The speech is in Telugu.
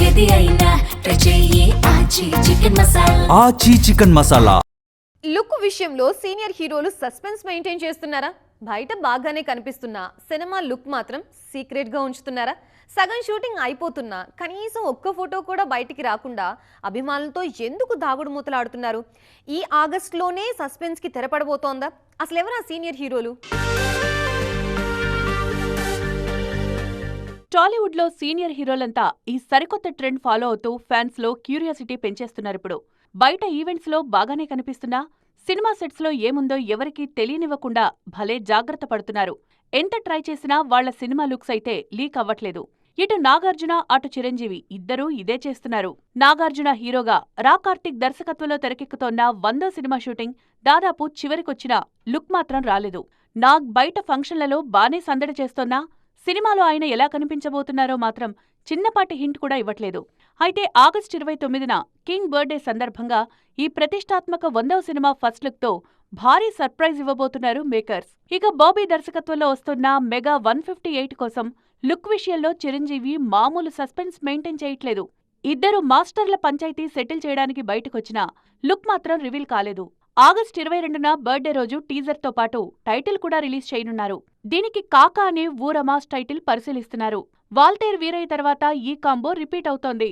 ఏది అయినా ట్రై చెయ్యి ఆచి చికెన్ మసాలా. ఆచి చికెన్ మసాలా. లుక్ విషయంలో సీనియర్ హీరోలు సస్పెన్స్ మెయింటైన్ చేస్తున్నారా? బయట బాగానే కనిపిస్తున్నా సినిమా లుక్ మాత్రం సీక్రెట్ గా ఉంచుతున్నారా? సగం షూటింగ్ అయిపోతున్నా కనీసం ఒక్క ఫోటో కూడా బయటికి రాకుండా అభిమానులతో ఎందుకు దాగుడు మూతలాడుతున్నారు? ఈ ఆగస్టులోనే సస్పెన్స్ కి తెరపడబోతోందా? అసలు ఎవరా సీనియర్ హీరోలు? టాలీవుడ్ లో సీనియర్ హీరోలంతా ఈ సరికొత్త ట్రెండ్ ఫాలో అవుతూ ఫ్యాన్స్ లో క్యూరియాసిటీ పెంచేస్తున్నారిప్పుడు. బయట ఈవెంట్స్ లో బాగానే కనిపిస్తున్నా సినిమా సెట్స్ లో ఏముందో ఎవరికీ తెలియనివ్వకుండా భలే జాగ్రత్త పడుతున్నారు. ఎంత ట్రై చేసినా వాళ్ల సినిమా లుక్స్ అయితే లీక్ అవ్వట్లేదు. ఇటు నాగార్జున అటు చిరంజీవి ఇద్దరూ ఇదే చేస్తున్నారు. నాగార్జున హీరోగా రా కార్తిక్ దర్శకత్వంలో తెరకెక్కుతోన్న 100వ సినిమా షూటింగ్ దాదాపు చివరికొచ్చినా లుక్ మాత్రం రాలేదు. నాగ్ బయట ఫంక్షన్లలో బానే సందడి చేస్తోన్నా సినిమాలో ఆయన ఎలా కనిపించబోతున్నారో మాత్రం చిన్నపాటి హింట్ కూడా ఇవ్వట్లేదు. అయితే ఆగస్టు 29న కింగ్ బర్త్డే సందర్భంగా ఈ ప్రతిష్టాత్మక 100వ సినిమా ఫస్ట్ లుక్ తో భారీ సర్ప్రైజ్ ఇవ్వబోతున్నారు మేకర్స్. ఇక బాబీ దర్శకత్వంలో వస్తున్న మెగా 158 కోసం లుక్ విషయంలో చిరంజీవి మామూలు సస్పెన్స్ మెయింటైన్ చేయట్లేదు. ఇద్దరు మాస్టర్ల పంచాయతీ సెటిల్ చేయడానికి బయటకొచ్చినా లుక్ మాత్రం రివీల్ కాలేదు. ఆగస్టు 22న బర్త్డే రోజు టీజర్ తో పాటు టైటిల్ కూడా రిలీజ్ చేయనున్నారు. దీనికి కాకా అనే ఊరమాస్ టైటిల్ పరిశీలిస్తున్నారు. వాల్తేర్ వీరయ్య తర్వాత ఈ కాంబో రిపీట్ అవుతోంది.